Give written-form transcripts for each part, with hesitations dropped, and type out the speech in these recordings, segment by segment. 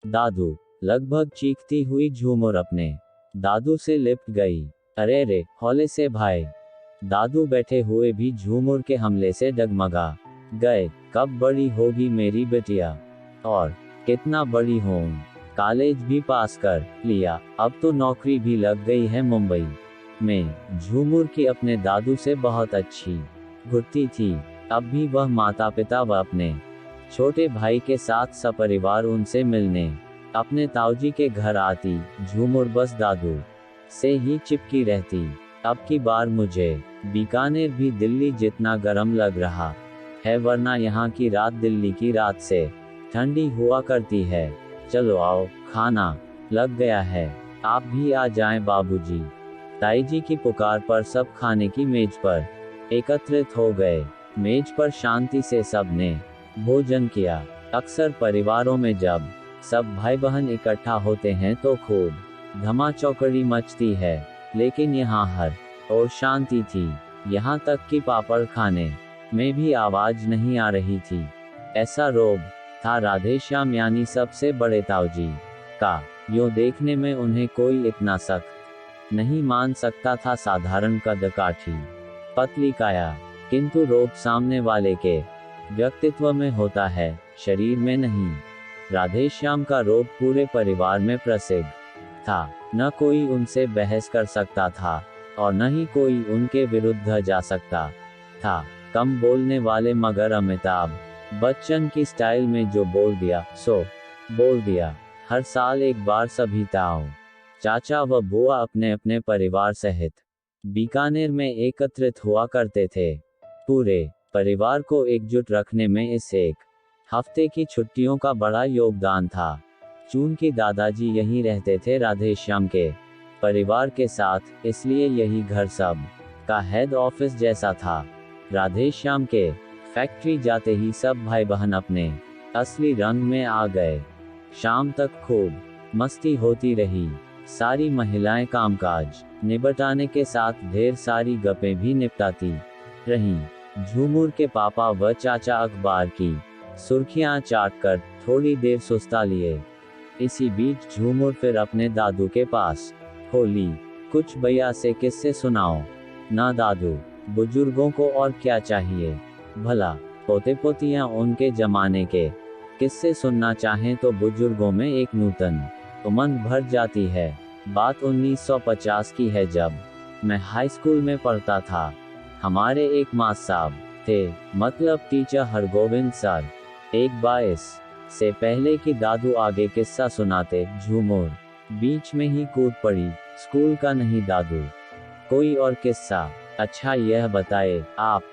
दादू, लगभग चीखती हुई झूमर अपने दादू से लिपट गई। अरे रे, हौले से भाई। दादू बैठे हुए भी झूमर के हमले से डगमगा गए। कब बड़ी होगी मेरी बेटिया, और कितना बड़ी हों। कॉलेज भी पास कर लिया, अब तो नौकरी भी लग गई है मुंबई में। झूमर की अपने दादू से बहुत अच्छी घुटती थी। अब भी वह माता पिता व अपने छोटे भाई के साथ सपरिवार उनसे मिलने अपने ताऊजी के घर आती। झूमर बस दादू से ही चिपकी रहती। अब की बार मुझे बीकानेर भी दिल्ली जितना गर्म लग रहा है, वरना यहाँ की रात दिल्ली की रात से ठंडी हुआ करती है। चलो आओ, खाना लग गया है, आप भी आ जाएं बाबूजी। ताईजी की पुकार पर सब खाने की मेज पर एकत्रित हो गए। मेज पर शांति से सबने भोजन किया। अक्सर परिवारों में जब सब भाई बहन इकट्ठा होते हैं तो खूब धमाचौकड़ी मचती है, लेकिन यहाँ हर और शांति थी। यहाँ तक कि पापड़ खाने में भी आवाज नहीं आ रही थी। ऐसा रोब था राधेश्याम यानी सबसे बड़े ताऊजी का। यूं देखने में उन्हें कोई इतना सख्त नहीं मान सकता था। साधारण कद काठी, पतली काया, किंतु रोब सामने वाले के व्यक्तित्व में होता है, शरीर में नहीं। राधेश्याम का रोब पूरे परिवार में प्रसिद्ध था। न कोई उनसे बहस कर सकता था और न ही कोई उनके विरुद्ध जा सकता था। कम बोलने वाले, मगर अमिताभ बच्चन की स्टाइल में जो बोल दिया सो बोल दिया। हर साल एक बार सभी ताऊ चाचा व बुआ अपने अपने परिवार सहित बीकानेर में एकत्रित हुआ करते थे। पूरे परिवार को एकजुट रखने में इस एक हफ्ते की छुट्टियों का बड़ा योगदान था। चूंकि दादाजी यहीं रहते थे राधेश्याम के परिवार के साथ, इसलिए यही घर सब का हेड ऑफिस जैसा था। राधेश्याम के फैक्ट्री जाते ही सब भाई बहन अपने असली रंग में आ गए। शाम तक खूब मस्ती होती रही। सारी महिलाएं कामकाज निपटाने के साथ ढेर सारी गप्पें भी निपटाती रहीं। झूमर के पापा व चाचा अखबार की सुर्खियां चाटकर थोड़ी देर सुस्ता लिए। इसी बीच झूमर फिर अपने दादू के पास होली। कुछ भैया से किस्से सुनाओ ना दादू, बुजुर्गों को और क्या चाहिए भला। पोते पोतियां उनके जमाने के किस्से सुनना चाहें तो बुजुर्गों में एक नूतन उमंग भर जाती है। बात 1950 की है, जब मैं हाई स्कूल में पढ़ता था। हमारे एक मास्टर साहब थे, मतलब टीचर हरगोविंद सर। एक बार से पहले कि दादू आगे किस्सा सुनाते, झूमर बीच में ही कूद पड़ी। स्कूल का नहीं दादू, कोई और किस्सा। अच्छा यह बताए, आप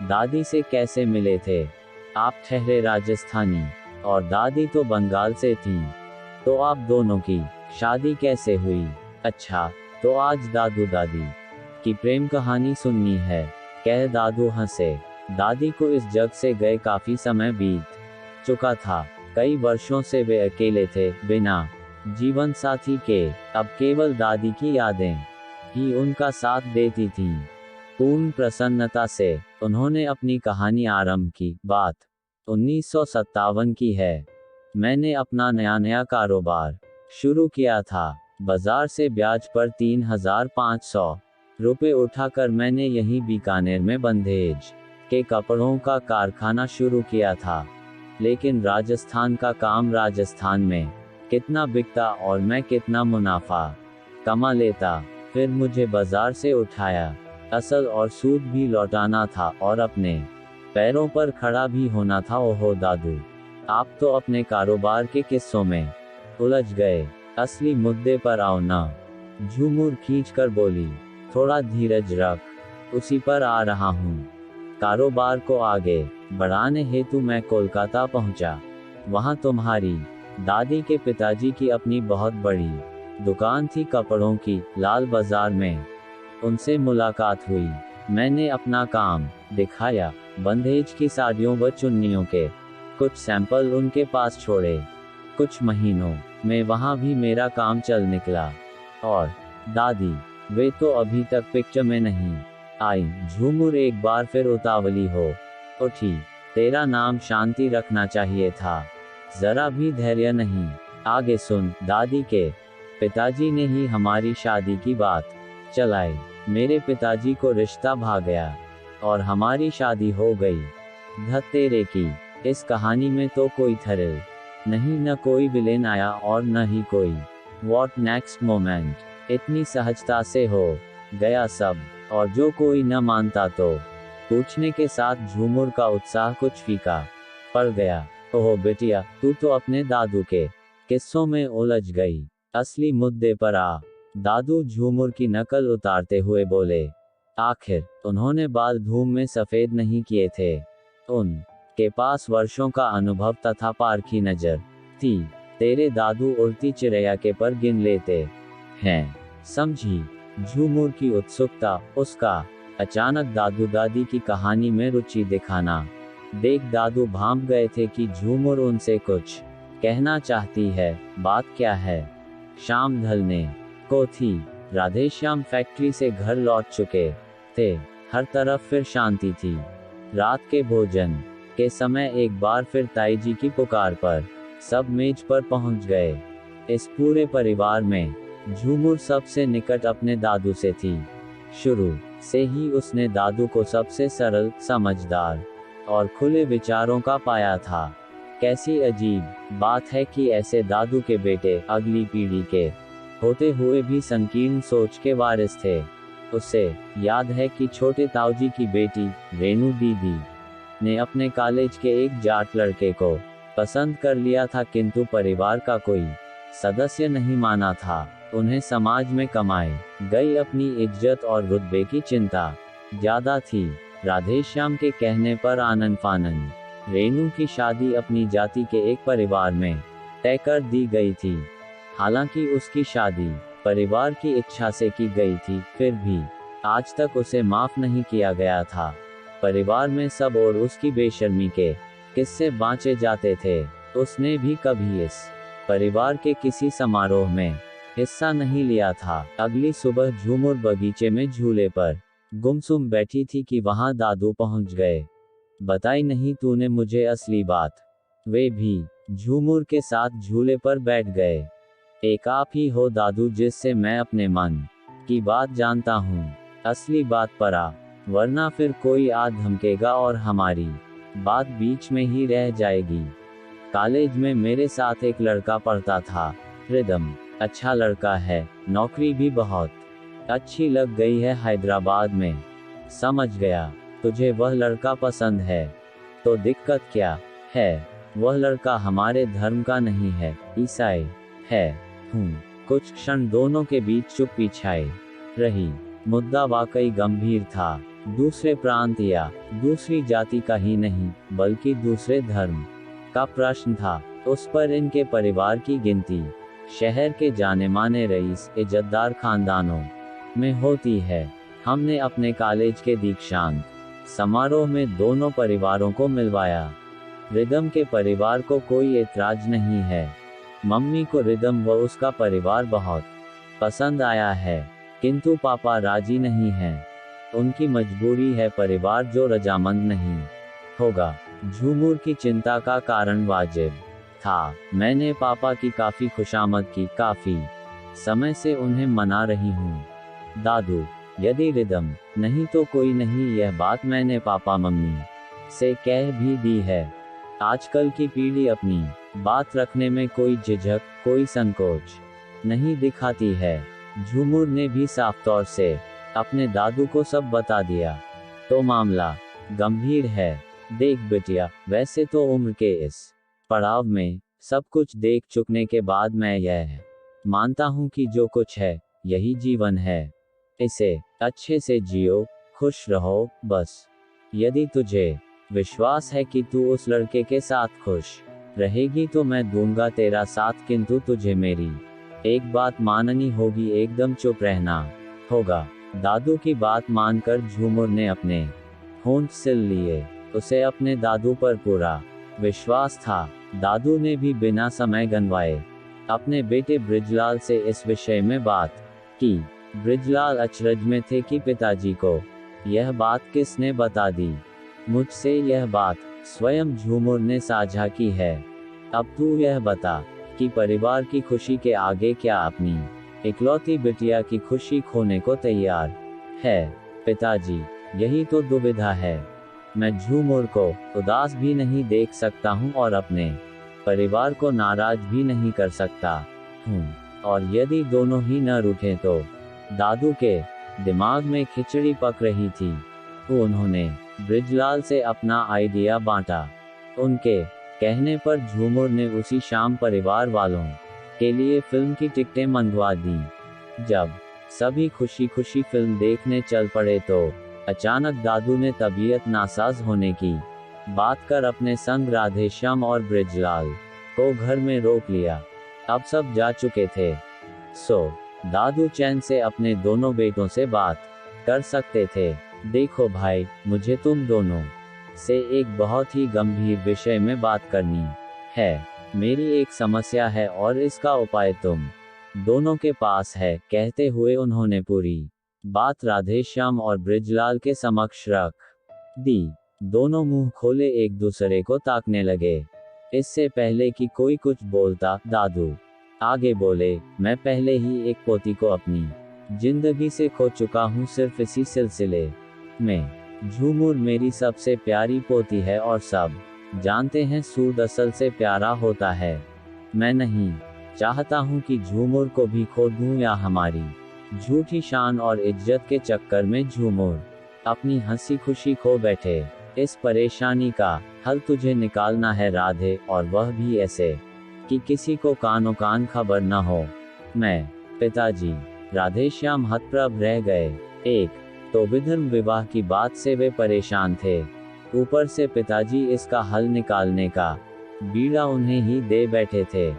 दादी से कैसे मिले थे। आप ठहरे राजस्थानी और दादी तो बंगाल से थी, तो आप दोनों की शादी कैसे हुई। अच्छा, तो आज दादू दादी की प्रेम कहानी सुननी है, कह दादू हंसे। दादी को इस जग से गए काफी समय बीत चुका था। कई वर्षों से वे अकेले थे, बिना जीवन साथी के। अब केवल दादी की यादें ही उनका साथ देती थीं। पूर्ण प्रसन्नता से उन्होंने अपनी कहानी आरंभ की। बात 1957 की है। मैंने अपना नया कारोबार शुरू किया था। बाजार से ब्याज पर 3500 रुपए उठाकर मैंने यहीं बीकानेर में बंधेज के कपड़ों का कारखाना शुरू किया था। लेकिन राजस्थान का काम, राजस्थान में कितना बिकता और मैं कितना मुनाफा कमा लेता। फिर मुझे बाजार से उठाया असल और सूद भी लौटाना था और अपने पैरों पर खड़ा भी होना था। ओहो दादू, आप तो अपने कारोबार के किस्सों में उलझ गए, असली मुद्दे पर आओ ना। झूमर खींचकर बोली, थोड़ा धीरज रख, उसी पर आ रहा हूँ। कारोबार को आगे बढ़ाने हेतु मैं कोलकाता पहुँचा। वहाँ तुम्हारी दादी के पिताजी की अपनी बहुत बड़ी दुकान थी कपड़ों की, लाल बाजार में। उनसे मुलाकात हुई। मैंने अपना काम दिखाया, बंधेज की साड़ियों व चुन्नियों के कुछ सैंपल उनके पास छोड़े। कुछ महीनों में वहाँ भी मेरा काम चल निकला। और दादी, वे तो अभी तक पिक्चर में नहीं आई। झूमर एक बार फिर उतावली हो उठी, तेरा नाम शांति रखना चाहिए था, जरा भी धैर्य नहीं। आगे सुन, दादी के पिताजी ने ही हमारी शादी की बात चलाई। मेरे पिताजी को रिश्ता भा गया और हमारी शादी हो गई। धत तेरे की, इस कहानी में तो कोई थ्रिल नहीं, न कोई विलेन आया और न ही कोई व्हाट नेक्स्ट मोमेंट। इतनी सहजता से हो गया सब, और जो कोई न मानता तो पूछने के साथ झूमर का उत्साह कुछ फीका पड़ गया। ओह बेटिया, तू तो अपने दादू के किस्सों में उलझ गई। असली मुद्दे पर आ। दादू झूमर की नकल उतारते हुए बोले। आखिर उन्होंने बाल धूम में सफेद नहीं किए थे। उनके पास वर्षों का अनुभव तथा पारखी नजर थी। तेरे दादू उड़ती चिड़ैया के पर गिन लेते हैं, समझी झूमर की उत्सुकता। उसका अचानक दादू दादी की कहानी में रुचि दिखाना देख दादू भांप गए थे कि झूमर उनसे कुछ कहना चाहती है। बात क्या है? शाम ढलने को थी। राधेश्याम फैक्ट्री से घर लौट चुके थे। हर तरफ फिर शांति थी। रात के भोजन के समय एक बार फिर ताई जी की पुकार पर सब मेज पर पहुंच गए। इस पूरे परिवार में झूमर सबसे निकट अपने दादू से थी। शुरू से ही उसने दादू को सबसे सरल, समझदार और खुले विचारों का पाया था। कैसी अजीब बात है कि ऐसे दादू के बेटे अगली पीढ़ी के होते हुए भी संकीर्ण सोच के वारिस थे। उसे याद है कि छोटे ताऊजी की बेटी रेणु दीदी ने अपने कॉलेज के एक जाट लड़के को पसंद कर लिया था, किंतु परिवार का कोई सदस्य नहीं माना था। उन्हें समाज में कमाई गई अपनी इज्जत और रुतबे की चिंता ज्यादा थी। राधेश्याम के कहने पर आनन फानन रेणु की शादी अपनी जाति के एक परिवार में तय कर दी गई थी। हालांकि उसकी शादी परिवार की इच्छा से की गई थी, फिर भी आज तक उसे माफ नहीं किया गया था। परिवार में सब और उसकी बेशर्मी के किस्से बांचे जाते थे। उसने भी कभी इस परिवार के किसी समारोह में हिस्सा नहीं लिया था। अगली सुबह झूमर बगीचे में झूले पर गुमसुम बैठी थी कि वहां दादू पहुंच गए। बताई नहीं तूने मुझे असली बात। वे भी झूमर के साथ झूले पर बैठ गए। एक आप ही हो दादू जिससे मैं अपने मन की बात जानता हूँ। असली बात पर आ, वरना फिर कोई आ धमकेगा और हमारी बात बीच में ही रह जाएगी। कॉलेज में मेरे साथ एक लड़का पढ़ता था, रिदम। अच्छा लड़का है, नौकरी भी बहुत अच्छी लग गई है हैदराबाद में। समझ गया, तुझे वह लड़का पसंद है तो दिक्कत क्या है? वह लड़का हमारे धर्म का नहीं है, ईसाई है। कुछ क्षण दोनों के बीच चुप्पी छाई रही। मुद्दा वाकई गंभीर था। दूसरे प्रांत या दूसरी जाति का ही नहीं, बल्कि दूसरे धर्म का प्रश्न था। उस पर इनके परिवार की गिनती शहर के जाने माने रईस इज्जतदार खानदानों में होती है। हमने अपने कॉलेज के दीक्षांत समारोह में दोनों परिवारों को मिलवाया। रिदम के परिवार को कोई ऐतराज नहीं है। मम्मी को रिदम व उसका परिवार बहुत पसंद आया है, किंतु पापा राजी नहीं हैं। उनकी मजबूरी है परिवार जो रजामंद नहीं होगा। झूमर की चिंता का कारण वाजिब था। मैंने पापा की काफी खुशामद की, काफी समय से उन्हें मना रही हूँ। दादू, यदि रिदम नहीं तो कोई नहीं, यह बात मैंने पापा मम्मी से कह भी दी है। आजकल की पीढ़ी अपनी बात रखने में कोई झिझक, कोई संकोच नहीं दिखाती है। झूमर ने भी साफ तौर से अपने दादू को सब बता दिया। तो मामला गंभीर है। देख बिटिया, वैसे तो उम्र के इस पड़ाव में सब कुछ देख चुकने के बाद मैं यह मानता हूँ कि जो कुछ है यही जीवन है। इसे अच्छे से जियो, खुश रहो, बस। यदि तुझे विश्वास है कि तू उस लड़के के साथ खुश रहेगी तो मैं दूंगा तेरा साथ, किंतु तुझे मेरी एक बात माननी होगी, एकदम चुप रहना होगा। दादू की बात मानकर झूमर ने अपने होंठ सिल लिए। उसे अपने दादू पर पूरा विश्वास था। दादू ने भी बिना समय गंवाए अपने बेटे ब्रिजलाल से इस विषय में बात की। ब्रिजलाल अचरज में थे कि पिताजी को यह बात किसने बता दी। मुझसे यह बात स्वयं झूमर ने साझा की है। अब तू यह बता कि परिवार की खुशी के आगे क्या अपनी इकलौती बिटिया की खुशी खोने को तैयार है। पिताजी, यही तो दुविधा है। मैं झूमर को उदास भी नहीं देख सकता हूँ और अपने परिवार को नाराज भी नहीं कर सकता हूँ, और यदि दोनों ही न रूठे तो। दादू के दिमाग में खिचड़ी पक रही थी। उन्होंने ब्रिजलाल से अपना आइडिया बांटा। उनके कहने पर झूमर ने उसी शाम परिवार वालों के लिए फिल्म की टिकटें मंगवा दी। जब सभी खुशी खुशी फिल्म देखने चल पड़े तो अचानक दादू ने तबीयत नासाज होने की बात कर अपने संग राधेश्याम और ब्रिजलाल को घर में रोक लिया। अब सब जा चुके थे, सो दादू चैन से अपने दोनों बेटों से बात कर सकते थे। देखो भाई, मुझे तुम दोनों से एक बहुत ही गंभीर विषय में बात करनी है। मेरी एक समस्या है और इसका उपाय तुम दोनों के पास है। कहते हुए उन्होंने पूरी बात राधेश्याम और ब्रिजलाल के समक्ष रख दी। दोनों मुंह खोले एक दूसरे को ताकने लगे। इससे पहले कि कोई कुछ बोलता, दादू आगे बोले, मैं पहले ही एक पोती को अपनी जिंदगी से खो चुका हूँ, सिर्फ इसी सिलसिले में। झूमर मेरी सबसे प्यारी पोती है और सब जानते हैं सूद असल से प्यारा होता है। मैं नहीं चाहता हूँ कि झूमर को भी खो दूँ या हमारी झूठी शान और इज्जत के चक्कर में झूमर अपनी हंसी खुशी खो बैठे। इस परेशानी का हल तुझे निकालना है राधे, और वह भी ऐसे कि किसी को कानो कान खबर न हो। मैं पिताजी, राधेश्याम हतप्रभ रह गए। एक तो विधर्म विवाह की बात से वे परेशान थे, ऊपर से पिताजी इसका हल निकालने का बीड़ा उन्हें ही दे बैठे थे।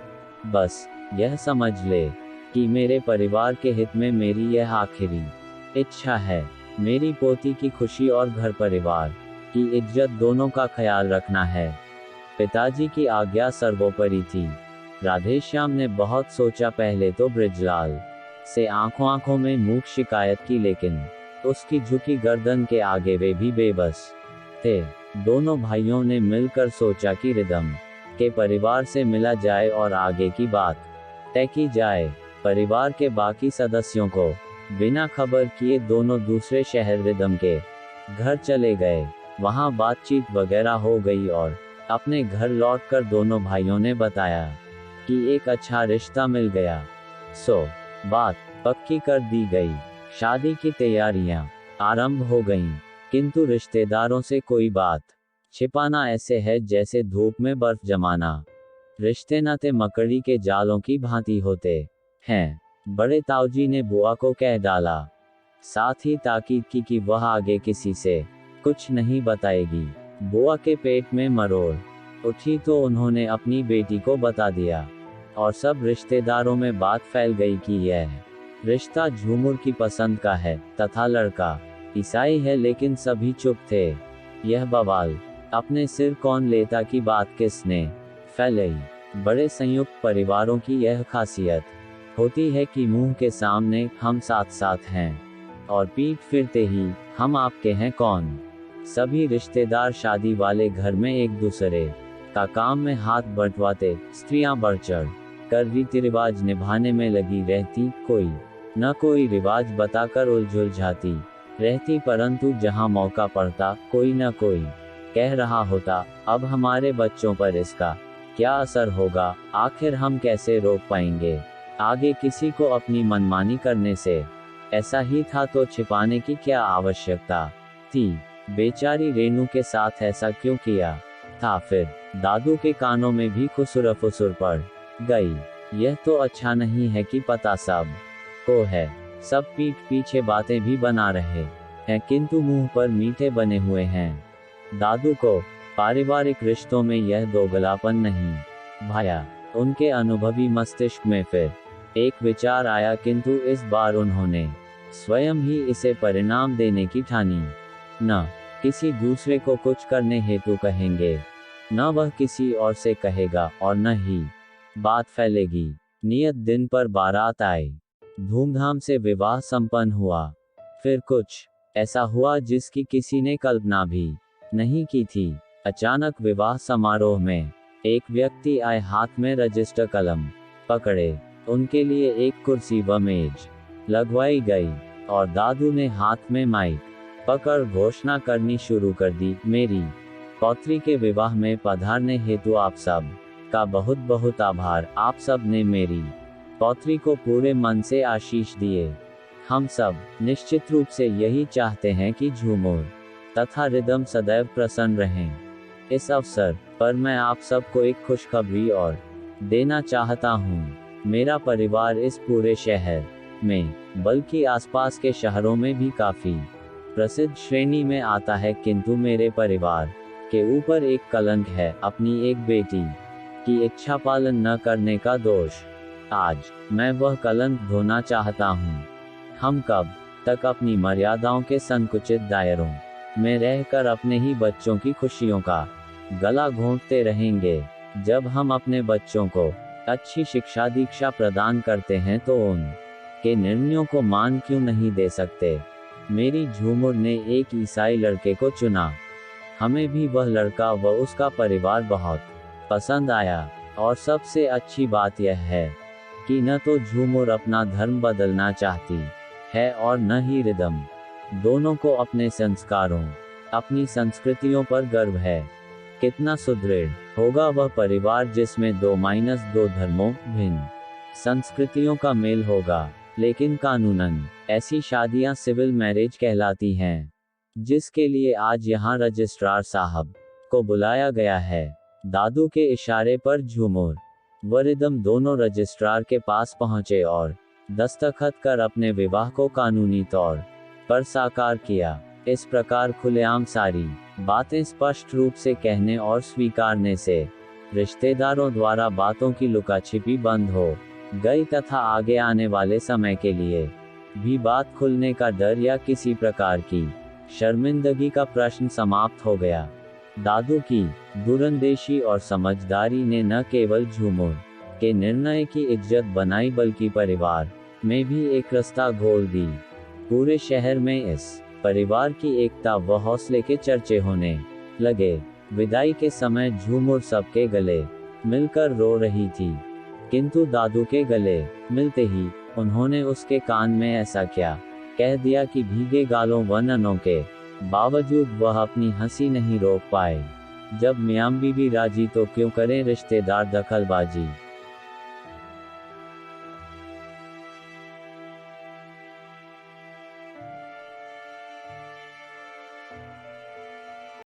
बस यह समझ ले कि मेरे परिवार के हित में मेरी यह आखिरी इच्छा है। मेरी पोती की खुशी और घर परिवार की इज्जत दोनों का ख्याल रखना है। पिताजी की आज्ञा सर्वोपरि थी। राधेश्याम ने बहुत सोचा। पहले तो ब्रिजलाल से आंखों आंखों में मूक शिकायत की, लेकिन उसकी झुकी गर्दन के आगे वे भी बेबस थे। दोनों भाइयों ने मिलकर सोचा कि रिदम के परिवार से मिला जाए और आगे की बात तय की जाए। परिवार के बाकी सदस्यों को बिना खबर किए दोनों दूसरे शहर रिदम के घर चले गए। वहां बातचीत वगैरह हो गई और अपने घर लौटकर दोनों भाइयों ने बताया कि एक अच्छा रिश्ता मिल गया। सो बात पक्की कर दी गई। शादी की तैयारियां आरंभ हो गईं, किंतु रिश्तेदारों से कोई बात छिपाना ऐसे है जैसे धूप में बर्फ जमाना। रिश्ते नाते मकड़ी के जालों की भांति होते हैं। बड़े ताऊजी ने बुआ को कह डाला, साथ ही ताकीद की कि वह आगे किसी से कुछ नहीं बताएगी। बुआ के पेट में मरोड़ उठी तो उन्होंने अपनी बेटी को बता दिया और सब रिश्तेदारों में बात फैल गई कि यह रिश्ता झूमर की पसंद का है तथा लड़का ईसाई है। लेकिन सभी चुप थे। यह बवाल अपने सिर कौन लेता की बात किसने फैलाई। बड़े संयुक्त परिवारों की यह खासियत होती है कि मुंह के सामने हम साथ साथ हैं और पीठ फिरते ही हम आपके हैं कौन। सभी रिश्तेदार शादी वाले घर में एक दूसरे का काम में हाथ बंटवाते। स्त्रियां बढ़ चढ़ कर रीति रिवाज निभाने में लगी रहती। कोई न कोई रिवाज बताकर उलझाती रहती, परंतु जहां मौका पड़ता कोई न कोई कह रहा होता, अब हमारे बच्चों पर इसका क्या असर होगा, आखिर हम कैसे रोक पाएंगे आगे किसी को अपनी मनमानी करने से। ऐसा ही था तो छिपाने की क्या आवश्यकता थी। बेचारी रेनू के साथ ऐसा क्यों किया था। फिर दादू के कानों में भी खुसुर पड़ गई। यह तो अच्छा नहीं है कि पता सब को है। सब पीठ पीछे बातें भी बना रहे हैं, किंतु मुंह पर मीठे बने हुए हैं। दादू को पारिवारिक रिश्तों में यह दोगलापन नहीं भाया। उनके अनुभवी मस्तिष्क में फिर एक विचार आया, किंतु इस बार उन्होंने स्वयं ही इसे परिणाम देने की ठानी। न किसी दूसरे को कुछ करने हेतु कहेंगे, न वह किसी और से कहेगा, और न ही बात फैलेगी। नियत दिन पर बारात आई। धूमधाम से विवाह संपन्न हुआ। फिर कुछ ऐसा हुआ जिसकी किसी ने कल्पना भी नहीं की थी। अचानक विवाह समारोह में एक व्यक्ति आए, हाथ में रजिस्टर कलम पकड़े। उनके लिए एक कुर्सी व मेज लगवाई गई और दादू ने हाथ में माइक पकड़ घोषणा करनी शुरू कर दी। मेरी पौत्री के विवाह में पधारने हेतु आप सब का बहुत बहुत आभार। आप सब ने मेरी पौत्री को पूरे मन से आशीष दिए। हम सब निश्चित रूप से यही चाहते हैं कि झूमर तथा रिदम सदैव प्रसन्न रहें। इस अवसर पर मैं आप सबको एक खुशखबरी और देना चाहता हूँ। मेरा परिवार इस पूरे शहर में, बल्कि आसपास के शहरों में भी काफी प्रसिद्ध श्रेणी में आता है, किंतु मेरे परिवार के ऊपर एक कलंक है, अपनी एक बेटी की इच्छा पालन न करने का दोष। आज मैं वह कलंक धोना चाहता हूँ। हम कब तक अपनी मर्यादाओं के संकुचित दायरों में रहकर अपने ही बच्चों की खुशियों का गला घोंटते रहेंगे? जब हम अपने बच्चों को अच्छी शिक्षा दीक्षा प्रदान करते हैं तो उनके निर्णयों को मान क्यों नहीं दे सकते? मेरी झूमर ने एक ईसाई लड़के को चुना। हमें भी वह लड़का व उसका परिवार बहुत पसंद आया, और सबसे अच्छी बात यह है कि न तो झूमर अपना धर्म बदलना चाहती है और न ही रिदम। दोनों को अपने संस्कारों, अपनी संस्कृतियों पर गर्व है। कितना सुदृढ़ होगा वह परिवार जिसमें 2-2 धर्मों, भिन्न संस्कृतियों का मेल होगा। लेकिन कानूनन ऐसी शादियां सिविल मैरिज कहलाती हैं, जिसके लिए आज यहाँ रजिस्ट्रार साहब को बुलाया गया है। दादू के इशारे पर झूमर व रिदम दोनों रजिस्ट्रार के पास पहुंचे और दस्तखत कर अपने विवाह को कानूनी तौर पर साकार किया। इस प्रकार खुलेआम सारी बातें स्पष्ट रूप से कहने और स्वीकारने से रिश्तेदारों द्वारा बातों की लुकाछिपी बंद हो गई तथा आगे आने वाले समय के लिए भी बात खुलने का डर या किसी प्रकार की शर्मिंदगी का प्रश्न समाप्त हो गया। दादू की दूरंदेशी और समझदारी ने न केवल झूमर के निर्णय की इज्जत बनाई, बल्कि परिवार में भी एक रास्ता घोल दी। पूरे शहर में इस परिवार की एकता व हौसले के चर्चे होने लगे। विदाई के समय झूमर सबके गले मिलकर रो रही थी, किंतु दादू के गले मिलते ही उन्होंने उसके कान में ऐसा क्या कह दिया कि भीगे गालों व ननों के बावजूद वह अपनी हंसी नहीं रोक पाए। जब मियां बीवी राजी तो क्यों करें रिश्तेदार दखलबाजी।